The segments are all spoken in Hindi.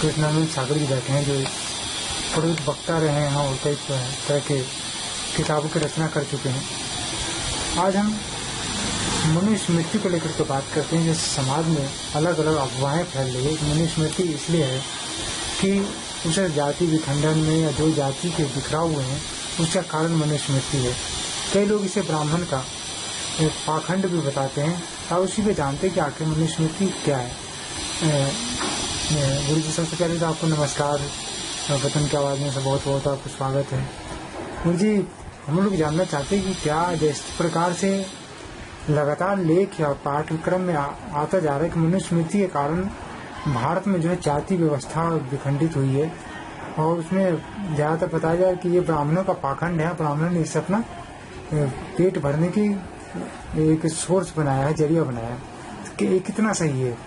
कृष्णानंद सागर जी रहते हैं, जो प्रबुद्ध वक्ता रहे हैं और कई तरह के किताबों की रचना कर चुके हैं। आज हम मनुस्मृति को लेकर के बात करते हैं। जैसे समाज में अलग अलग अफवाहें फैल रही है। मनुस्मृति इसलिए है कि उसे जाति विखंडन में या जो जाति के बिखराव हुए हैं उसका कारण मनुस्मृति है। कई लोग इसे ब्राह्मण का पाखंड भी बताते हैं और उसी पे जानते हैं कि आखिर मनुस्मृति क्या है। गुरु जी, सबसे पहले तो आपको नमस्कार। वतन की आवाज़ में से बहुत बहुत आपको स्वागत है। गुरु जी, हम लोग जानना चाहते हैं कि क्या जिस प्रकार से लगातार लेख या पाठ्यक्रम में आता जा रहा है कि मनुस्मृति के कारण भारत में जो है जाति व्यवस्था विखंडित हुई है और उसमें ज़्यादातर बताया जाए कि ये ब्राह्मणों का पाखंड है। ब्राह्मणों ने इससे अपना पेट भरने की एक सोर्स बनाया है, जरिया बनाया है, कि ये कितना सही है?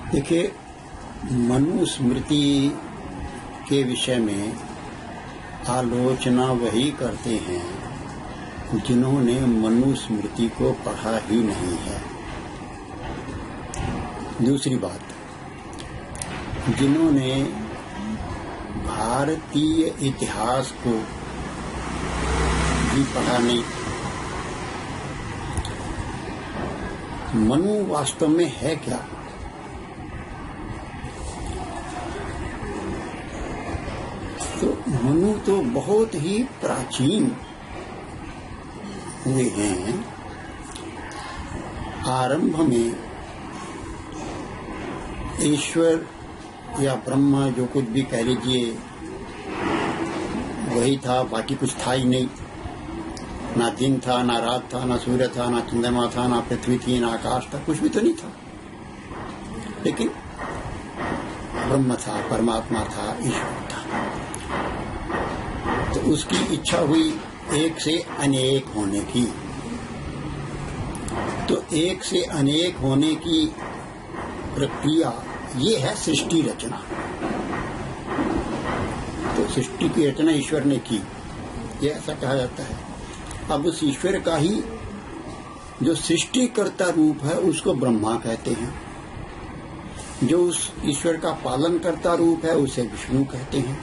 देखिए, मनुस्मृति के विषय में आलोचना वही करते हैं जिन्होंने मनुस्मृति को पढ़ा ही नहीं है। दूसरी बात, जिन्होंने भारतीय इतिहास को भी पढ़ा नहीं। मनु वास्तव में है क्या? तो मनु तो बहुत ही प्राचीन हुए हैं। आरंभ में ईश्वर या ब्रह्मा जो कुछ भी कह लीजिए वही था, बाकी कुछ था ही नहीं। ना दिन था, ना रात था, ना सूर्य था, ना चंद्रमा था, ना पृथ्वी थी, ना आकाश था, कुछ भी तो नहीं था। लेकिन ब्रह्म था, परमात्मा था, ईश्वर था। तो उसकी इच्छा हुई एक से अनेक होने की। तो एक से अनेक होने की प्रक्रिया ये है सृष्टि रचना। तो सृष्टि की रचना ईश्वर ने की, ये ऐसा कहा जाता है। अब उस ईश्वर का ही जो सृष्टिकर्ता रूप है उसको ब्रह्मा कहते हैं। जो उस ईश्वर का पालन करता रूप है उसे विष्णु कहते हैं।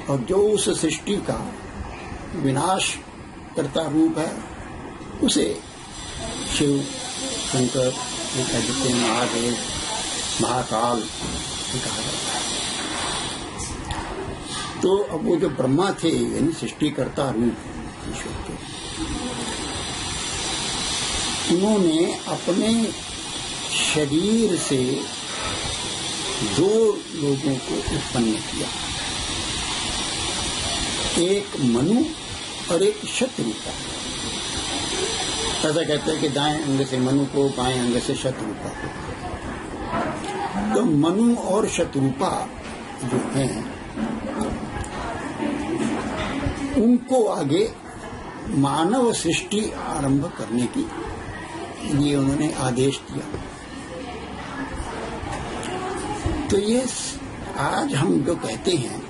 और जो उस सृष्टि का विनाश करता रूप है उसे शिव, शंकर, महादेव, महाकाल कहा जाता है। तो अब वो जो ब्रह्मा थे यानी सृष्टिकर्ता रूप ईश्वर के, उन्होंने अपने शरीर से दो लोगों को उत्पन्न किया, एक मनु और एक शत्रुपा। ऐसा कहते हैं कि दाएं अंग से मनु को, बाएं अंग से शत्रुपा को। तो मनु और शत्रुपा जो हैं उनको आगे मानव सृष्टि आरंभ करने की लिए उन्होंने आदेश दिया। तो ये आज हम जो कहते हैं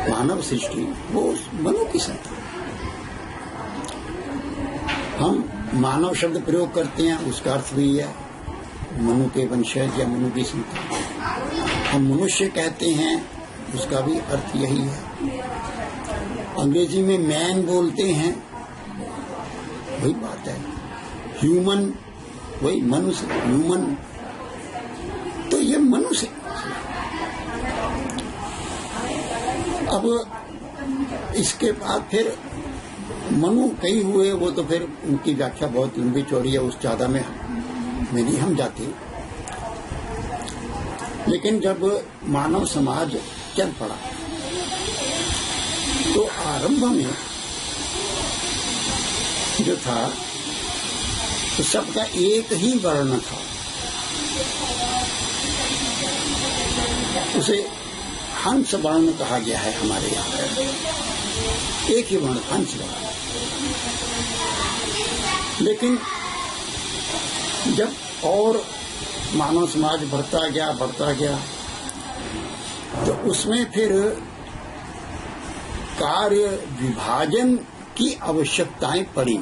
मानव सृष्टि, वो मनु की संतान। हम मानव शब्द प्रयोग करते हैं, उसका अर्थ भी है मनु के वंशज या मनु की संतान। हम मनुष्य कहते हैं, उसका भी अर्थ यही है। अंग्रेजी में मैन बोलते हैं, वही बात है। ह्यूमन, वही मनुष्य, ह्यूमन। तो ये मनुष्य। अब इसके बाद फिर मनु कई हुए, वो तो फिर उनकी व्याख्या बहुत लंबी चौड़ी है, उस ज्यादा में नहीं हम जाते। लेकिन जब मानव समाज चल पड़ा तो आरंभ में जो था तो सबका एक ही वर्ण था, उसे हंस वर्ण कहा गया है हमारे यहाँ। एक ही वर्ण, हंस वर्ण। लेकिन जब और मानव समाज बढ़ता गया तो उसमें फिर कार्य विभाजन की आवश्यकताएं पड़ी।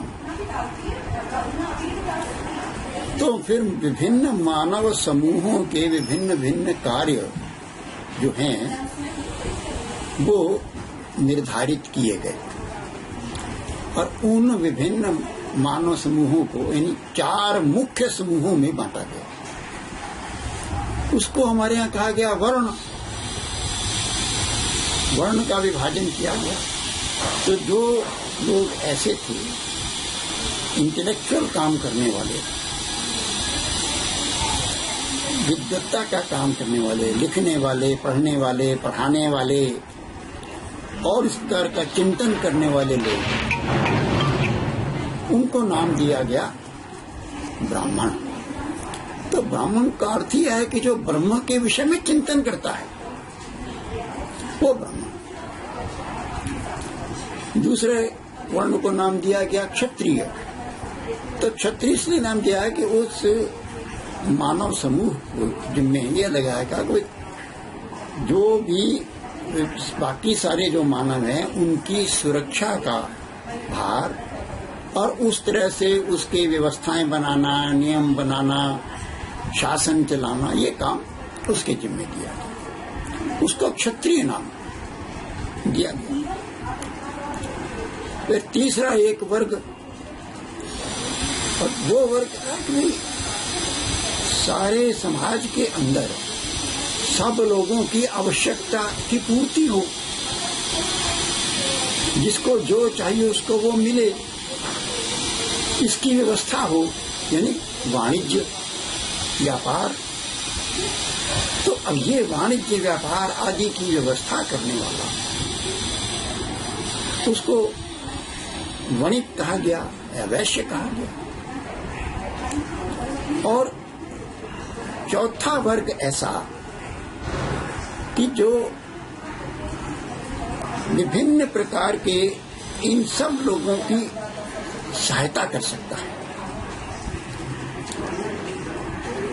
तो फिर विभिन्न मानव समूहों के विभिन्न भिन्न कार्य जो हैं वो निर्धारित किए गए और उन विभिन्न मानव समूहों को यानी 4 मुख्य समूहों में बांटा गया। उसको हमारे यहाँ कहा गया वर्ण। वर्ण का विभाजन किया गया। तो जो लोग ऐसे थे इंटेलेक्चुअल काम करने वाले, विद्वत्ता का काम करने वाले, लिखने वाले, पढ़ने वाले, पढ़ाने वाले और इस प्रकार का चिंतन करने वाले लोग, उनको नाम दिया गया ब्राह्मण। तो ब्राह्मण का अर्थ ही है कि जो ब्रह्म के विषय में चिंतन करता है वो ब्राह्मण। दूसरे वर्ण को नाम दिया गया क्षत्रिय। तो क्षत्रिय इसलिए नाम दिया है कि उस मानव समूह जिनमें यह लगाएगा कि जो भी बाकी सारे जो मानव हैं उनकी सुरक्षा का भार और उस तरह से उसके व्यवस्थाएं बनाना, नियम बनाना, शासन चलाना, ये काम उसके जिम्मे दिया गया। उसको क्षत्रिय नाम दिया गया। फिर तीसरा एक वर्ग, और वो वर्ग है कि सारे समाज के अंदर सब लोगों की आवश्यकता की पूर्ति हो, जिसको जो चाहिए उसको वो मिले, इसकी व्यवस्था हो, यानी वाणिज्य व्यापार। तो अब ये वाणिज्य व्यापार आदि की व्यवस्था करने वाला उसको वणिक कहा गया या वैश्य कहा गया। और चौथा वर्ग ऐसा कि जो विभिन्न प्रकार के इन सब लोगों की सहायता कर सकता है।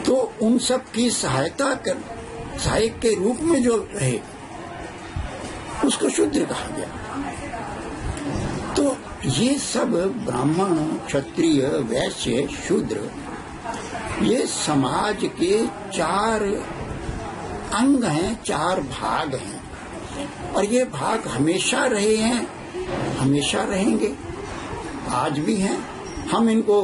तो उन सब की सहायक के रूप में जो रहे उसको शूद्र कहा गया। तो ये सब ब्राह्मण, क्षत्रिय, वैश्य, शूद्र, ये समाज के 4 अंग हैं, 4 भाग हैं और ये भाग हमेशा रहे हैं, हमेशा रहेंगे, आज भी हैं। हम इनको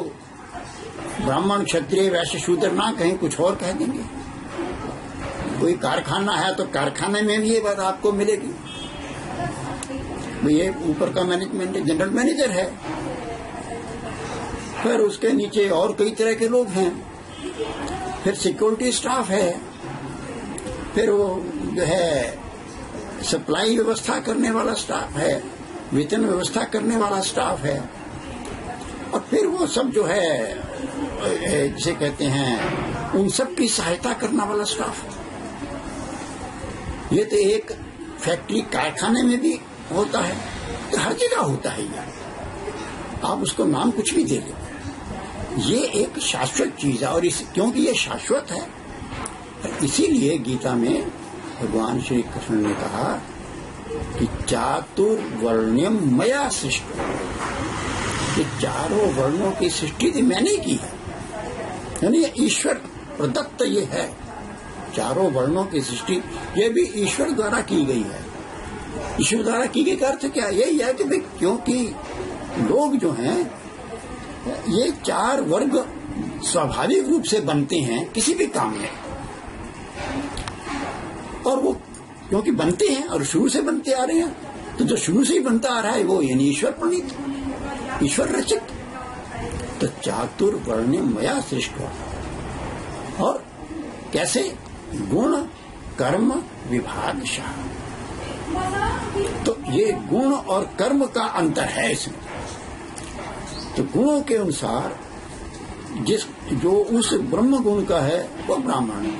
ब्राह्मण, क्षत्रिय, वैश्य, शूद्र ना कहें, कुछ और कह देंगे। कोई कारखाना है तो कारखाने में भी ये बात आपको मिलेगी। ये ऊपर का मैनेजमेंट जनरल मैनेजर है, फिर उसके नीचे और कई तरह के लोग हैं, फिर सिक्योरिटी स्टाफ है, फिर वो जो है सप्लाई व्यवस्था करने वाला स्टाफ है, वेतन व्यवस्था करने वाला स्टाफ है, और फिर वो सब जो है जिसे कहते हैं उन सब की सहायता करने वाला स्टाफ। ये तो एक फैक्ट्री कारखाने में भी होता है, तो हर जगह होता है। ये आप उसको नाम कुछ भी दे दो, ये एक शाश्वत चीज है। और क्योंकि ये शाश्वत है, इसीलिए गीता में भगवान श्री कृष्ण ने कहा कि चातुर्वर्ण्यम मया सृष्टि, ये 4 वर्णों की सृष्टि थी मैंने की है, यानी ईश्वर प्रदत्त ये है। 4 वर्णों की सृष्टि ये भी ईश्वर द्वारा की गई है। ईश्वर द्वारा की गई का अर्थ क्या यही है कि भाई क्योंकि लोग जो हैं ये 4 वर्ग स्वाभाविक रूप से बनते हैं किसी भी काम में, और वो क्योंकि बनते हैं और शुरू से बनते आ रहे हैं, तो जो शुरू से ही बनता आ रहा है वो यानी ईश्वर प्रणीत, ईश्वर रचित। तो चातुर्वर्ण मया सृष्टि, और कैसे? गुण कर्म विभागशः। तो ये गुण और कर्म का अंतर है इसमें। तो गुणों के अनुसार जो उस ब्रह्म गुण का है वो ब्राह्मण है,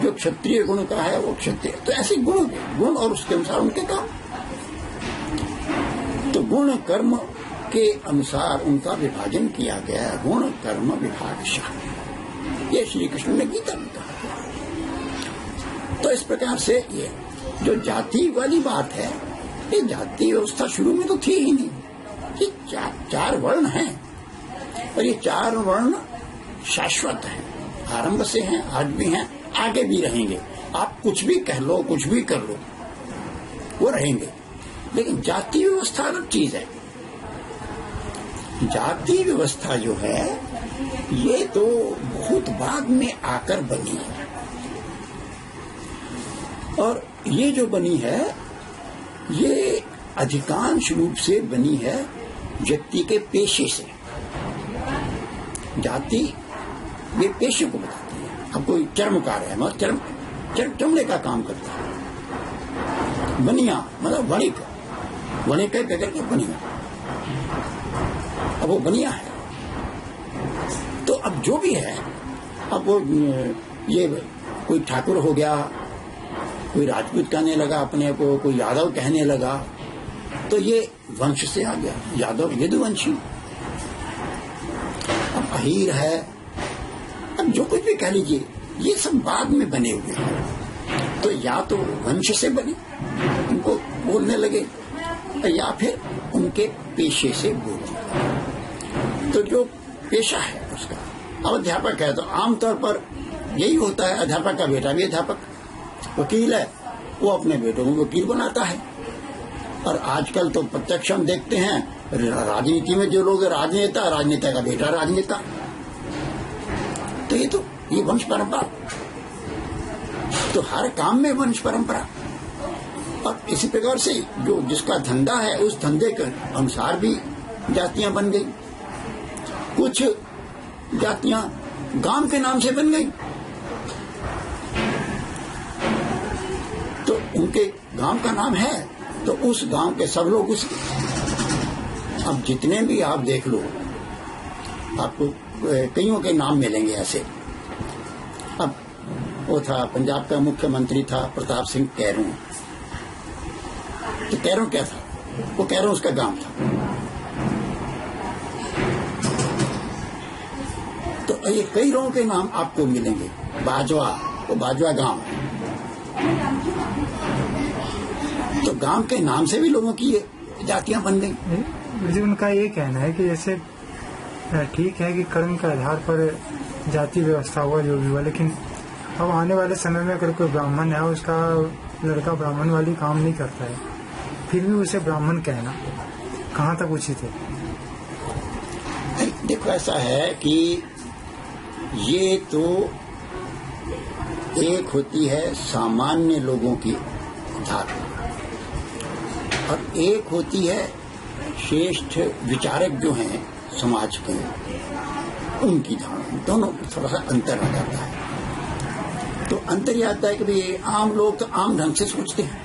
जो क्षत्रिय गुण का है वो क्षत्रिय। तो ऐसे गुण और उसके अनुसार उनके काम। तो गुण कर्म के अनुसार उनका विभाजन किया गया है, गुण कर्म विभागशः। ये श्री कृष्ण ने गीता में कहा। तो इस प्रकार से ये जो जाति वाली बात है, ये जाति व्यवस्था शुरू में तो थी ही नहीं। ये 4 वर्ण हैं, और ये 4 वर्ण शाश्वत हैं, आरंभ से हैं, आज भी हैं, आगे भी रहेंगे। आप कुछ भी कह लो, कुछ भी कर लो, वो रहेंगे। लेकिन जाति व्यवस्था अलग चीज है। जाति व्यवस्था जो है ये तो बहुत बाद में आकर बनी है, और ये जो बनी है ये अधिकांश रूप से बनी है व्यक्ति के पेशे से। जाति ये पेशे को बताती है। अब कोई चर्मकार है, मतलब चमड़े का काम करता है, बनिया मतलब वणिक, वणिक कहकर के बनिया, अब वो बनिया है। तो अब जो भी है, अब वो ये कोई ठाकुर हो गया, कोई राजपूत कहने लगा अपने को, कोई यादव कहने लगा, तो ये वंश से आ गया, यादव यदुवंशी। अब अहीर है, अब जो कुछ भी कह लीजिए, ये सब बाद में बने हुए हैं। तो या तो वंश से बने, उनको बोलने लगे, या फिर उनके पेशे से बोलने। तो जो पेशा है उसका, अब अध्यापक है तो आमतौर पर यही होता है। अध्यापक का बेटा भी अध्यापक, वकील है, वो अपने बेटों को वकील बनाता है। और आजकल तो प्रत्यक्ष हम देखते हैं, राजनीति में जो लोग राजनेता, राजनेता का बेटा राजनेता। तो ये वंश परंपरा, तो हर काम में वंश परंपरा। और इसी प्रकार से जो जिसका धंधा है, उस धंधे के अनुसार भी जातियां बन गई। कुछ जातियां गांव के नाम से बन गई, तो उनके गांव का नाम है तो उस गांव के सब लोग उस। अब जितने भी आप देख लो, आपको कईयों के नाम मिलेंगे ऐसे। अब वो था पंजाब का मुख्यमंत्री था प्रताप सिंह कैरों, तो कैरों क्या था, वो कैरों उसका गांव था। तो ये कई लोगों के नाम आपको मिलेंगे। बाजवा, वो बाजवा गांव है। तो गांव के नाम से भी लोगों की ये जातियां बन गई। उनका ये कहना है कि जैसे ठीक है कि कर्म के आधार पर जाति व्यवस्था हुआ जो भी हुआ, लेकिन अब आने वाले समय में अगर कोई ब्राह्मण है, उसका लड़का ब्राह्मण वाली काम नहीं करता है, फिर भी उसे ब्राह्मण कहना कहाँ तक उचित है? देखो, ऐसा है कि ये तो एक होती है सामान्य लोगों की धारणा, और एक होती है श्रेष्ठ विचारक जो हैं समाज के, उनकी धारणा। दोनों थोड़ा सा अंतर आ जाता है। तो अंतर यह आता है कि भाई आम लोग तो आम ढंग से सोचते हैं,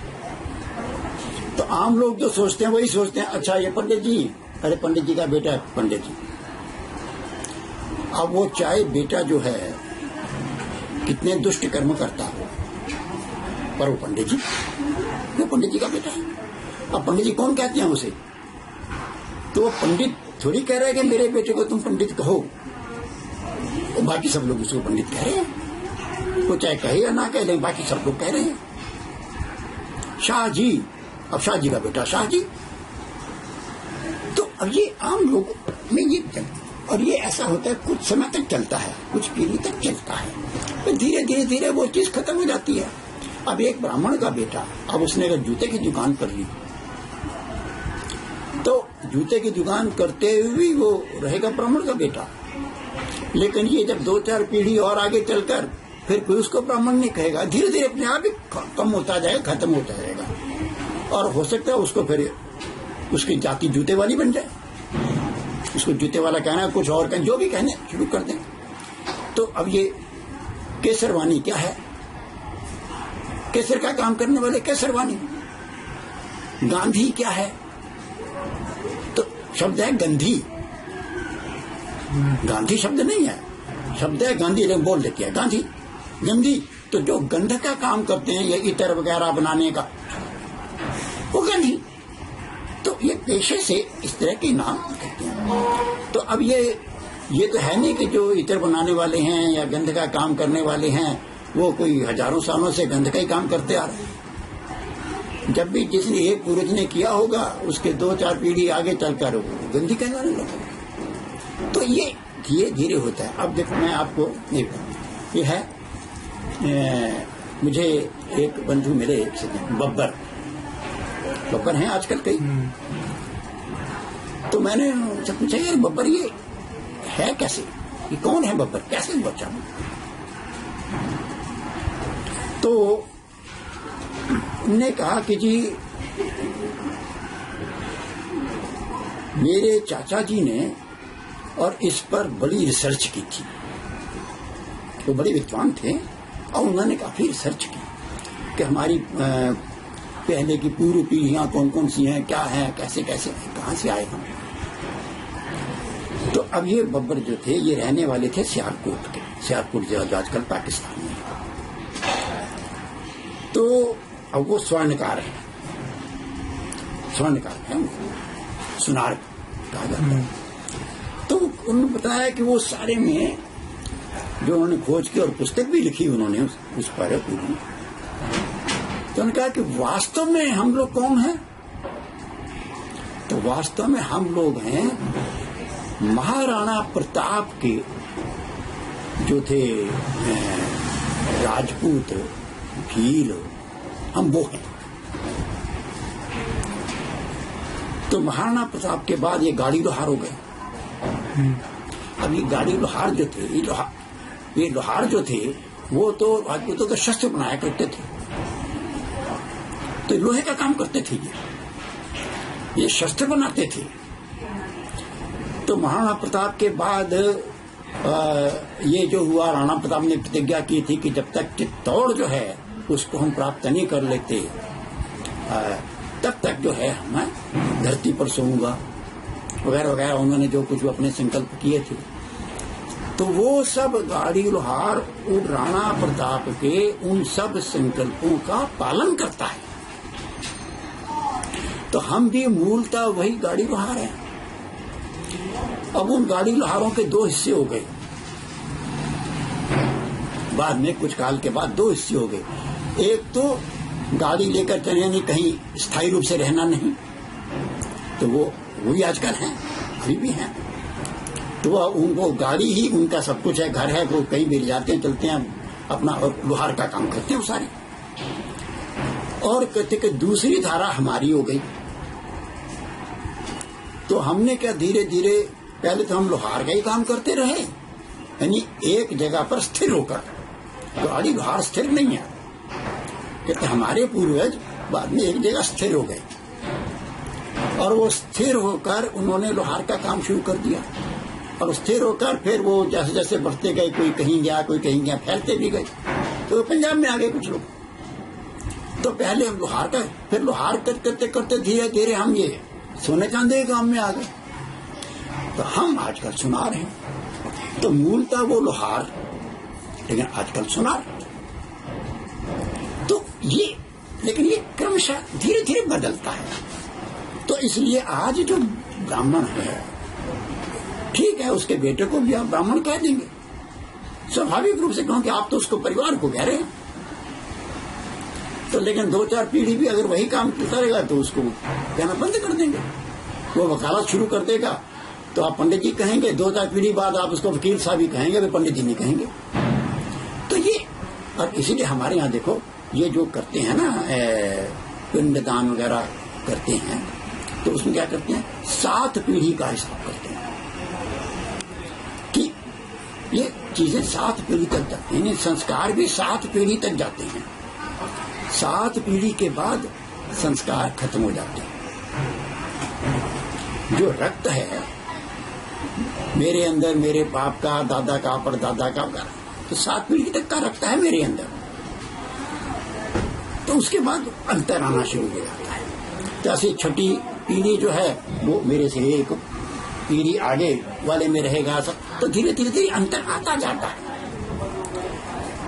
तो आम लोग जो सोचते हैं वही सोचते हैं, अच्छा ये पंडित जी, अरे पंडित जी का बेटा है पंडित जी। अब वो चाहे बेटा जो है कितने दुष्ट कर्म करता हो, पर वो पंडित जी का बेटा है। अब पंडित जी कौन कहते हैं उसे? तो वो पंडित थोड़ी कह रहा है कि मेरे बेटे को तुम पंडित कहो, तो बाकी सब लोग उसको पंडित कह रहे हैं। वो चाहे कहे या ना कहे, लेकिन बाकी सब लोग कह रहे हैं शाह जी। अब शाह जी का बेटा शाह जी। तो अब ये आम लोगों में ये, और ये ऐसा होता है कुछ समय तक चलता है, कुछ पीढ़ी तक चलता है, तो धीरे धीरे धीरे वो चीज खत्म हो जाती है। अब एक ब्राह्मण का बेटा, अब उसने अगर जूते की दुकान कर ली, तो जूते की दुकान करते हुए भी वो रहेगा ब्राह्मण का बेटा। लेकिन ये जब 2-4 पीढ़ी और आगे चलकर फिर कोई उसको ब्राह्मण नहीं कहेगा, धीरे धीरे अपने आप ही कम होता जाएगा, खत्म होता जाएगा। और हो सकता है उसको फिर उसकी जाति जूते वाली बन जाए, उसको जूते वाला कहना है, कुछ और कहना, जो भी कहने शुरू कर दें। तो अब ये केसरवानी क्या है? केसर का काम करने वाले केसरवानी। गांधी क्या है? तो शब्द है गंधी। गांधी शब्द नहीं है, शब्द है गांधी, लोग बोल देते हैं गांधी, गंधी। तो जो गंध का काम करते हैं, ये इतर वगैरह बनाने का, वो गंधी। तो ये पेशे से इस तरह के नाम कहते हैं। तो अब ये तो है नहीं कि जो इतर बनाने वाले हैं या गंध का काम करने वाले हैं वो कोई हजारों सालों से गंध का ही काम करते आ रहे हैं। जब भी जिसने एक पुरुष ने किया होगा, उसके 2-4 पीढ़ी आगे चलकर वो गंधी कहलाने लगा। तो ये धीरे धीरे होता है। अब देखो मैं आपको ये है मुझे एक बंधु मिले बब्बर हैं आजकल कई। तो मैंने उनसे पूछा यार बब्बर ये है कैसे, ये कौन है बब्बर, कैसे बच्चा? तो उन्होंने कहा कि जी मेरे चाचा जी ने और इस पर बड़ी रिसर्च की थी, वो बड़े विद्वान थे और उन्होंने काफी रिसर्च की कि हमारी पहले की पूर्व पीढ़ियां कौन कौन सी हैं, क्या हैं, कैसे कैसे कहां से आए हम। तो अब ये बब्बर जो थे ये रहने वाले थे सियालकोट के, सियालकोट जो आजकल पाकिस्तान में। तो अब वो स्वर्णकार है, सुनार कहा जाता है। तो उन्होंने बताया कि वो सारे में जो उन्होंने खोज की और पुस्तक भी लिखी उन्होंने उस पर पूरी। तो उन्होंने कहा कि वास्तव में हम लोग कौन हैं? तो वास्तव में हम लोग हैं महाराणा प्रताप के जो थे राजपूत भील, हम वो हैं। तो महाराणा प्रताप के बाद ये गाड़ी लोहार हो गए। अब ये गाड़ी लोहार जो थे, ये लोहार जो थे वो तो राजपूतों का शस्त्र बनाया करते थे, तो लोहे का काम करते थे, ये शस्त्र बनाते थे। तो महाराणा प्रताप के बाद ये जो हुआ, राणा प्रताप ने प्रतिज्ञा की थी कि जब तक चित्तौड़ जो है उसको हम प्राप्त नहीं कर लेते तब तक जो है मैं धरती पर सोऊंगा वगैरह वगैरह, उन्होंने जो कुछ अपने संकल्प किए थे। तो वो सब गाड़ी लोहार राणा प्रताप के उन सब संकल्पों का पालन करता है। तो हम भी मूलतः वही गाड़ी लोहार हैं। अब उन गाड़ी लोहारों के दो हिस्से हो गए, बाद में कुछ काल के बाद दो हिस्से हो गए। एक तो गाड़ी लेकर चले, नहीं कहीं स्थायी रूप से रहना नहीं, तो वो भी आजकल हैं, अभी भी हैं। तो उनको गाड़ी ही उनका सब कुछ है, घर है, वो कहीं भी जाते हैं चलते हैं अपना, और लोहार का काम करते हैं वो सारे। और कहते कि दूसरी धारा हमारी हो गई। तो हमने क्या धीरे धीरे, पहले तो हम लोहार का ही काम करते रहे, यानी एक जगह पर स्थिर होकर। गाड़ी लोहार स्थिर नहीं है, कहते हमारे पूर्वज बाद में एक जगह स्थिर हो गए और वो स्थिर होकर उन्होंने लोहार का काम शुरू कर दिया। और स्थिर होकर फिर वो जैसे जैसे बढ़ते गए, कोई कहीं गया कोई कहीं गया, फैलते भी गए। तो पंजाब में आ गए कुछ लोग। तो पहले हम लोहार का, फिर लोहार करते करते धीरे धीरे हम ये सोने चांदी के काम में आ गए। तो हम आजकल सुनार हैं। तो मूलतः वो लोहार, लेकिन आजकल सुनार। तो ये, लेकिन ये क्रमशः धीरे धीरे बदलता है। तो इसलिए आज जो ब्राह्मण है, ठीक है, उसके बेटे को भी आप ब्राह्मण कह देंगे, स्वाभाविक रूप से, क्योंकि आप तो उसको परिवार को कह रहे हैं। तो लेकिन 2-4 पीढ़ी भी अगर वही काम करेगा तो उसको कहना बंद कर देंगे। वो वकालत शुरू कर देगा तो आप पंडित जी कहेंगे, 2-4 पीढ़ी बाद आप उसको वकील साहब ही कहेंगे, वे पंडित जी नहीं कहेंगे। तो ये, और इसीलिए हमारे यहाँ देखो ये जो करते हैं ना पिंडदान वगैरह करते हैं, तो उसमें क्या करते हैं, 7 पीढ़ी का हिसाब करते हैं कि ये चीजें 7 पीढ़ी तक जाती हैं, संस्कार भी 7 पीढ़ी तक जाते हैं। 7 पीढ़ी के बाद संस्कार खत्म हो जाते हैं। जो रक्त है मेरे अंदर, मेरे बाप का, दादा का, परदादा का, तो 7 पीढ़ी तक का रक्त है मेरे अंदर। तो उसके बाद अंतर आना शुरू हो जाता है। जैसे छठी पीढ़ी जो है वो मेरे से एक पीढ़ी आगे वाले में रहेगा, तो धीरे धीरे अंतर आता जाता है।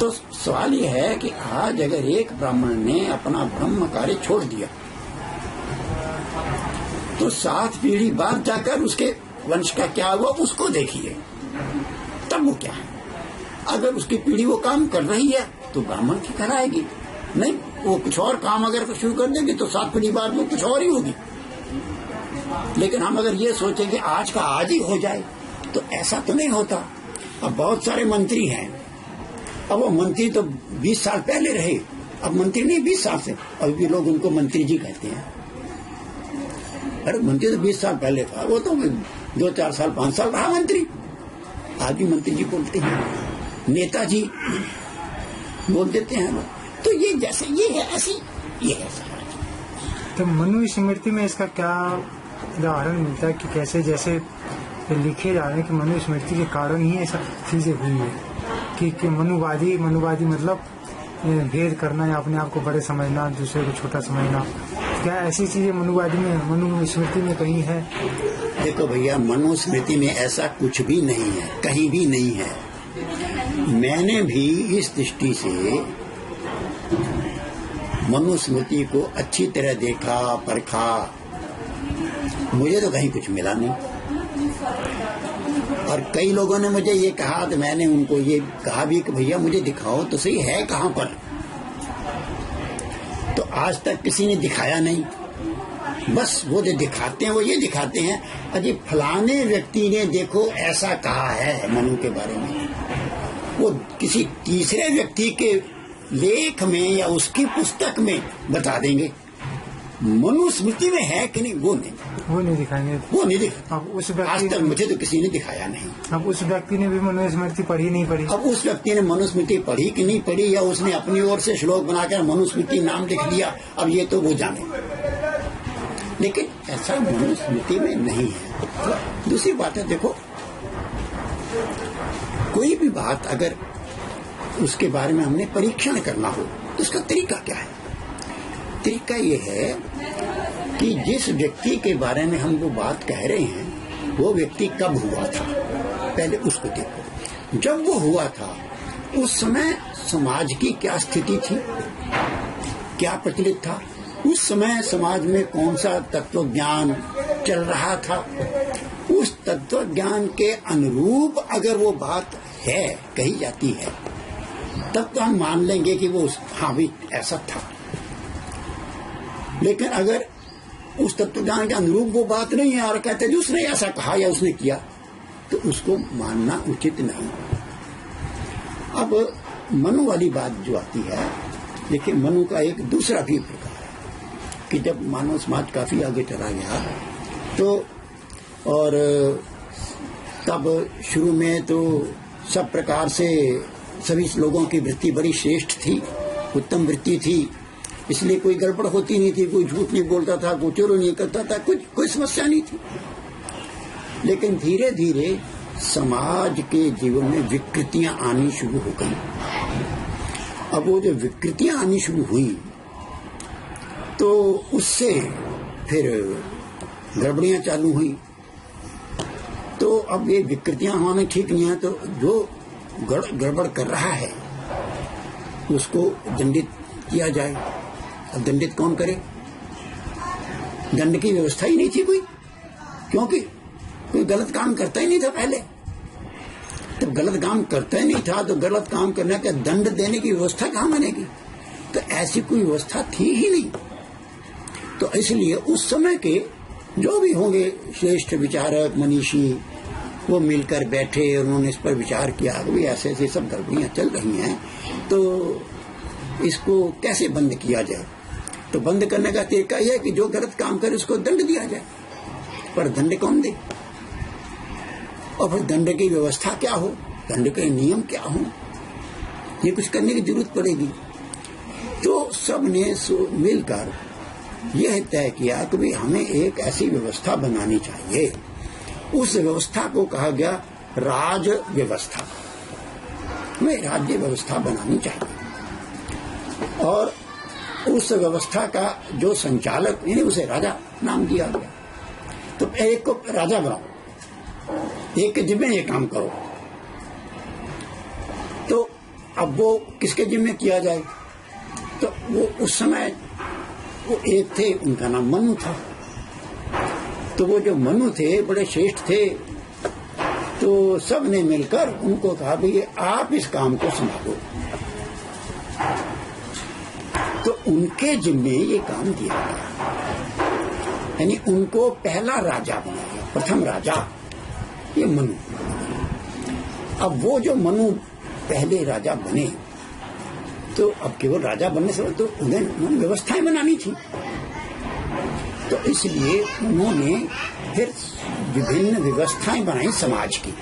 तो सवाल यह है कि आज अगर एक ब्राह्मण ने अपना ब्रह्म कार्य छोड़ दिया तो 7 पीढ़ी बाद जाकर उसके वंश का क्या हुआ उसको देखिए, तब वो क्या है। अगर उसकी पीढ़ी वो काम कर रही है तो ब्राह्मण की कराएगी, नहीं वो कुछ और काम अगर शुरू कर देंगे तो 7 पीढ़ी बाद वो कुछ और ही होगी। लेकिन हम अगर ये सोचें कि आज का आज ही हो जाए, तो ऐसा तो नहीं होता। अब बहुत सारे मंत्री हैं, अब वो मंत्री तो 20 साल पहले रहे, अब मंत्री नहीं 20 साल से, अभी भी लोग उनको मंत्री जी कहते हैं। अरे मंत्री तो 20 साल पहले था, वो तो 2-4 साल 5 साल रहा मंत्री, आज भी मंत्री जी बोलते हैं, नेताजी बोल देते हैं लोग। तो ये जैसे ये है ऐसी ये है समाज। तो मनुस्मृति में इसका क्या उदाहरण मिलता है कि कैसे जैसे लिखे जा रहे हैं कि मनुस्मृति के कारण ही ऐसा चीजें हुई है कि मनुवादी मतलब भेद करना या अपने आप को बड़े समझना, दूसरे को छोटा समझना, क्या ऐसी चीजें मनुस्मृति में कहीं है? देखो भैया, मनुस्मृति में ऐसा कुछ भी नहीं है, कहीं भी नहीं है। मैंने भी इस दृष्टि से मनुस्मृति को अच्छी तरह देखा, परखा, मुझे तो कहीं कुछ मिला नहीं। और कई लोगों ने मुझे ये कहा तो मैंने उनको ये कहा भी कि भैया मुझे दिखाओ तो सही है कहाँ पर। तो आज तक किसी ने दिखाया नहीं। बस वो जो दिखाते हैं वो ये दिखाते हैं, अजी फलाने व्यक्ति ने देखो ऐसा कहा है मनु के बारे में। वो किसी तीसरे व्यक्ति के लेख में या उसकी पुस्तक में बता देंगे। मनुस्मृति में है कि नहीं वो नहीं दिखाएंगे, वो नहीं दिखा। अब उस आज तक मुझे तो किसी ने दिखाया नहीं। अब उस व्यक्ति ने भी मनुस्मृति पढ़ी नहीं पढ़ी, अब उस व्यक्ति ने मनुस्मृति पढ़ी कि नहीं पढ़ी, या उसने अपनी ओर से श्लोक बनाकर मनुस्मृति नाम लिख दिया, अब ये तो वो जाने। लेकिन ऐसा मनुस्मृति में नहीं है। दूसरी बात है, देखो कोई भी बात अगर उसके बारे में हमने परीक्षण करना हो तो उसका तरीका क्या है? तरीका ये है कि जिस व्यक्ति के बारे में हम वो बात कह रहे हैं वो व्यक्ति कब हुआ था, पहले उसको देखो। जब वो हुआ था उस समय समाज की क्या स्थिति थी, क्या प्रचलित था, उस समय समाज में कौन सा तत्व ज्ञान चल रहा था। उस तत्व ज्ञान के अनुरूप अगर वो बात है कही जाती है तब तो हम मान लेंगे कि वो हाँ भी ऐसा था। लेकिन अगर उस तत्वज्ञान के अनुरूप वो बात नहीं है और कहते हैं उसने ऐसा कहा या उसने किया, तो उसको मानना उचित नहीं। अब मनु वाली बात जो आती है, देखिए मनु का एक दूसरा भी प्रकार है कि जब मानव समाज काफी आगे चला गया तो और तब शुरू में तो सब प्रकार से सभी लोगों की वृत्ति बड़ी श्रेष्ठ थी, उत्तम वृत्ति थी, इसलिए कोई गड़बड़ होती नहीं थी, कोई झूठ नहीं बोलता था, कोई चोरी नहीं करता था, कोई समस्या नहीं थी। लेकिन धीरे धीरे समाज के जीवन में विकृतियां आनी शुरू हो गई। अब वो जो विकृतियां आनी शुरू हुई तो उससे फिर गड़बड़ियां चालू हुई। तो अब ये विकृतियां होना ठीक नहीं है, तो जो गड़बड़ कर रहा है उसको दंडित किया जाए। अब दंडित कौन करे? दंड की व्यवस्था ही नहीं थी कोई, क्योंकि कोई गलत काम करता ही नहीं था पहले। जब गलत काम करता ही नहीं था तो गलत काम करने का दंड देने की व्यवस्था कहाँ बनेगी? तो ऐसी कोई व्यवस्था थी ही नहीं। तो इसलिए उस समय के जो भी होंगे श्रेष्ठ विचारक मनीषी, वो मिलकर बैठे, उन्होंने इस पर विचार किया कि ऐसे ऐसे सब गड़बड़ियां चल रही हैं, तो इसको कैसे बंद किया जाए। तो बंद करने का तरीका यह है कि जो गलत काम करे उसको दंड दिया जाए। पर दंड कौन दे? और फिर दंड की व्यवस्था क्या हो, दंड के नियम क्या हो, ये कुछ करने की जरूरत पड़ेगी। तो सब ने मिलकर यह तय किया कि भाई हमें एक ऐसी व्यवस्था बनानी चाहिए। उस व्यवस्था को कहा गया राज व्यवस्था। हमें राज्य व्यवस्था बनानी चाहिए और उस व्यवस्था का जो संचालक, यानी उसे राजा नाम दिया गया। तो एक को राजा बनाओ, एक के जिम्मे ये काम करो। तो अब वो किसके जिम्मे किया जाए? तो वो उस समय वो एक थे, उनका नाम मनु था। तो वो जो मनु थे बड़े श्रेष्ठ थे, तो सब ने मिलकर उनको कहा भाई आप इस काम को संभालो। तो उनके जिम्मे ये काम दिया गया, यानी उनको पहला राजा बनाया, प्रथम राजा ये मनु। अब वो जो मनु पहले राजा बने, तो अब केवल राजा बनने से तो उन्हें व्यवस्थाएं बनानी थी। तो इसलिए उन्होंने फिर विभिन्न व्यवस्थाएं बनाई समाज की,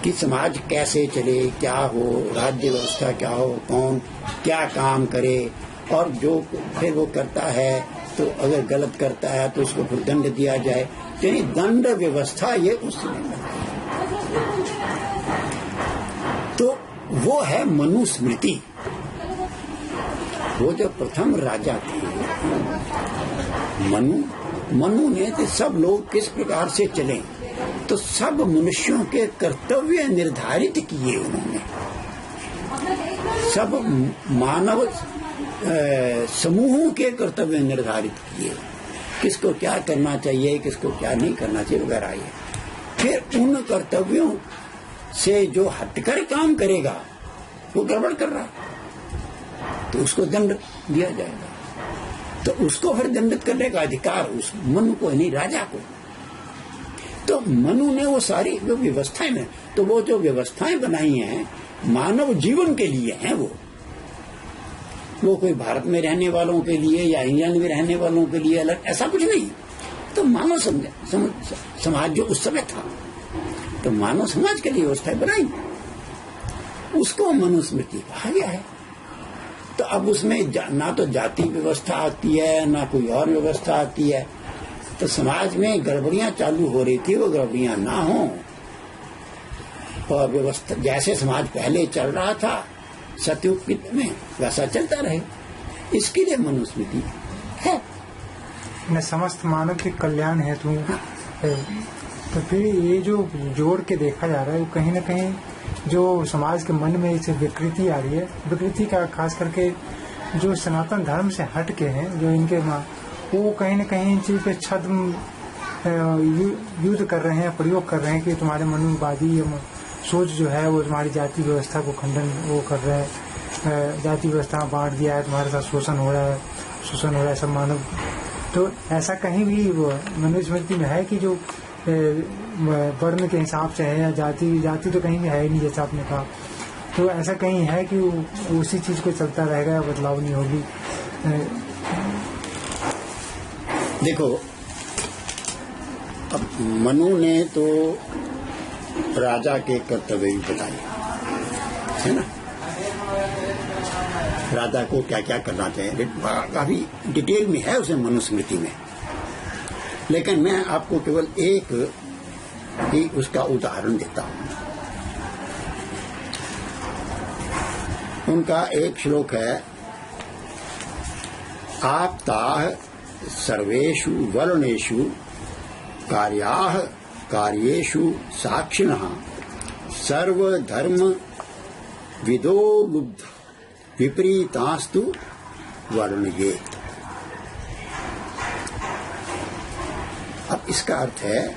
कि समाज कैसे चले, क्या हो, राज्य व्यवस्था क्या हो, कौन क्या काम करे, और जो फिर वो करता है तो अगर गलत करता है तो उसको फिर दंड दिया जाए। यानी दंड व्यवस्था ये उसने बनाई। तो वो है मनुस्मृति। वो जो प्रथम राजा थे मनु ने तो सब लोग किस प्रकार से चले, तो सब मनुष्यों के कर्तव्य निर्धारित किए उन्होंने। सब मानव समूहों के कर्तव्य निर्धारित किए, किसको क्या करना चाहिए, किसको क्या नहीं करना चाहिए वगैरह। ये फिर उन कर्तव्यों से जो हटकर काम करेगा वो गड़बड़ कर रहा तो उसको दंड दिया जाएगा। तो उसको फिर दंडित करने का अधिकार उस मनु को, नहीं राजा को। तो मनु ने वो सारी जो व्यवस्थाएं में, तो वो जो व्यवस्थाएं बनाई हैं मानव जीवन के लिए हैं, वो कोई भारत में रहने वालों के लिए या इंग्लैंड में रहने वालों के लिए अलग, ऐसा कुछ नहीं। तो मानव समाज जो उस समय था, तो मानव समाज के लिए व्यवस्थाएं बनाई, उसको मनुस्मृति कहा गया है। तो अब उसमें ना तो जाति व्यवस्था आती है, ना कोई और व्यवस्था आती है। तो समाज में गड़बड़ियां चालू हो रही थी, वो गड़बड़ियां ना हो, और व्यवस्था जैसे समाज पहले चल रहा था सतयुग में वैसा चलता रहे, इसके लिए मनुस्मृति है। न समस्त मानव के कल्याण हेतु है। तो फिर ये जो जोड़ के देखा जा रहा है, वो कहीं न कहीं जो समाज के मन में इसे विकृति आ रही है, विकृति का खास करके जो सनातन धर्म से हट के हैं, जो इनके वो कहीं न कहीं इन चीज पे छद्म युद्ध कर रहे हैं, प्रयोग कर रहे हैं कि तुम्हारे मनुवादी सोच जो है वो तुम्हारी जाति व्यवस्था को खंडन वो कर रहे हैं, जाति व्यवस्था बांट दिया है, तुम्हारे साथ शोषण हो रहा है सब मानव। तो ऐसा कहीं भी मनुस्मृति में है कि जो वर्ण के हिसाब से है या जाति तो कहीं भी है ही नहीं, जैसा आपने कहा। तो ऐसा कहीं है कि उसी चीज को चलता रहेगा, बदलाव नहीं होगी। देखो, अब मनु ने तो राजा के कर्तव्य भी बताए, है ना, राजा को क्या क्या करना चाहिए, काफी डिटेल में है उसे मनुस्मृति में। लेकिन मैं आपको केवल एक ही उसका उदाहरण देता हूं। उनका एक श्लोक है, आप्ताः सर्वेषु वर्णेषु कार्याः कार्येषु साक्षिणः सर्वधर्म विदो लुब्ध विपरीतास्तु वर्णयेत्। अब इसका अर्थ है,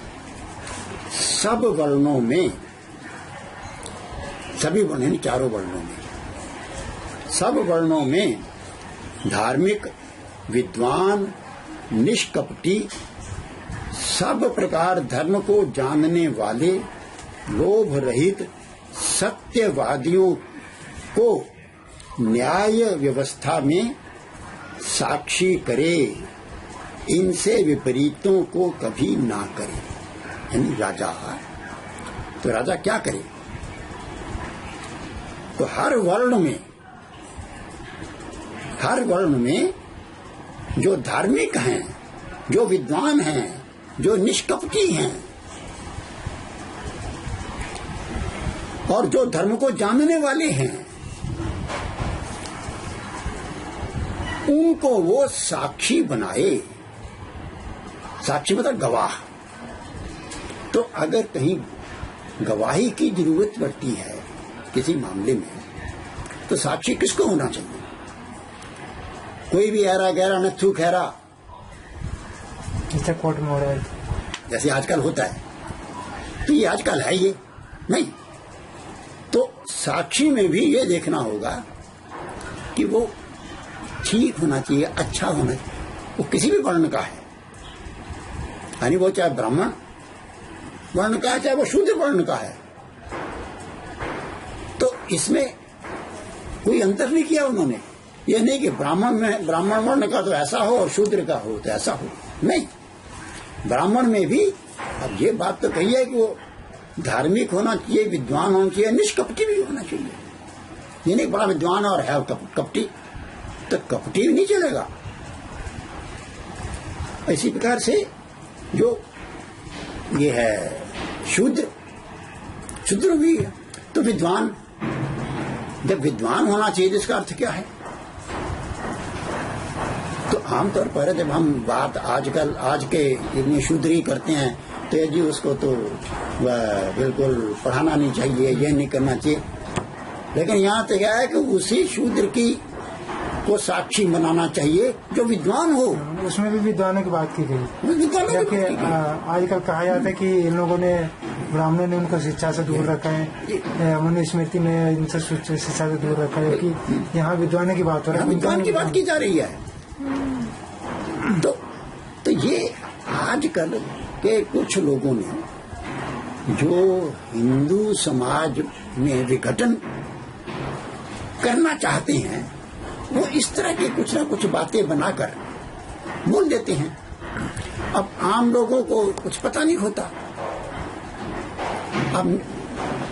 सब वर्णों में, सभी वर्ण चारों वर्णों में, सब वर्णों में धार्मिक, विद्वान, निष्कपटी, सब प्रकार धर्म को जानने वाले, लोभ रहित सत्यवादियों को न्याय व्यवस्था में साक्षी करे, इनसे विपरीतों को कभी ना करे। यानी राजा, तो राजा क्या करे, तो हर वर्ण में जो धार्मिक हैं, जो विद्वान हैं, जो निष्कपटी हैं और जो धर्म को जानने वाले हैं, उनको वो साक्षी बनाए। साक्षी मतलब गवाह। तो अगर कहीं गवाही की जरूरत पड़ती है किसी मामले में, तो साक्षी किसको होना चाहिए? कोई भी ऐरा गहरा नथु खैरा, जैसे कोर्ट में हो रहा है, जैसे आजकल होता है, तो ये आजकल है ये नहीं। तो साक्षी में भी ये देखना होगा कि वो ठीक होना चाहिए, अच्छा होना चाहिए, वो किसी भी वर्ण का है, यानी वो चाहे ब्राह्मण वर्ण का है, चाहे वो शूद्र वर्ण का है, इसमें कोई अंतर नहीं किया उन्होंने। ये नहीं कि ब्राह्मण वर्ण का तो ऐसा हो और शूद्र का हो तो ऐसा हो, नहीं। ब्राह्मण में भी अब ये बात तो कही है कि वो धार्मिक होना चाहिए, विद्वान होना चाहिए, निष्कपटी भी होना चाहिए। ये नहीं बड़ा विद्वान और है कपटी, तो कपटी भी नहीं चलेगा। इसी प्रकार से जो ये है शूद्र भी है, तो विद्वान, जब विद्वान होना चाहिए तो इसका अर्थ क्या है? तो आमतौर पर जब हम बात आजकल आज के इतनी शूद्री करते हैं तो जी उसको तो बिल्कुल पढ़ाना नहीं चाहिए, ये नहीं करना चाहिए। लेकिन यहाँ तो क्या है कि उसी शूद्र की को साक्षी बनाना चाहिए जो विद्वान हो। उसमें भी विद्वानों की बात की गई। जबकि आजकल कहा जाता है कि इन लोगों ने, ब्राह्मणों ने उनको शिक्षा से दूर रखा है, मनुस्मृति में इनसे शिक्षा से दूर रखा है, कि यहाँ विद्वानों की बात हो रही है, विद्वान की बात की जा रही है। तो ये आजकल के कुछ लोगों ने जो हिंदू समाज में विघटन करना चाहते हैं, वो इस तरह की कुछ ना कुछ बातें बनाकर बोल देते हैं। अब आम लोगों को कुछ पता नहीं होता। अब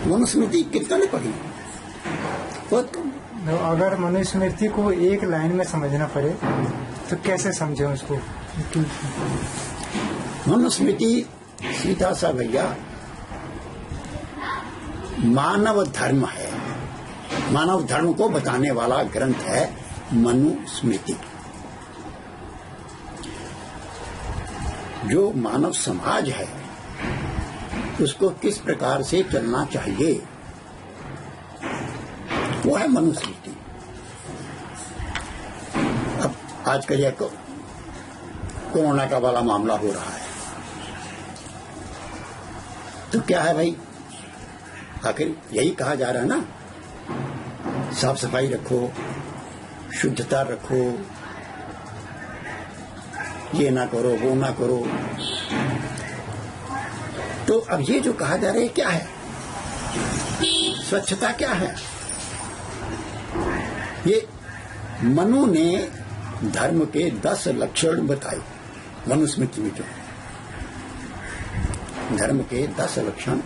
मनुस्मृति कितना ने पढ़ी, बहुत कम। अगर मनुस्मृति को एक लाइन में समझना पड़े तो कैसे समझे उसको? मनुस्मृति सीधा सा भैया मानव धर्म है, मानव धर्म को बताने वाला ग्रंथ है मनुस्मृति। जो मानव समाज है उसको किस प्रकार से चलना चाहिए, वो है मनुस्मृति। अब आज का यह कोरोना का वाला मामला हो रहा है, तो क्या है भाई, आखिर यही कहा जा रहा है ना, साफ सफाई रखो, शुद्धता रखो, ये ना करो, वो ना करो। तो अब ये जो कहा जा रहा है क्या है, स्वच्छता क्या है? ये मनु ने धर्म के 10 लक्षण बताए मनुस्मृति में। जो धर्म के 10 लक्षण,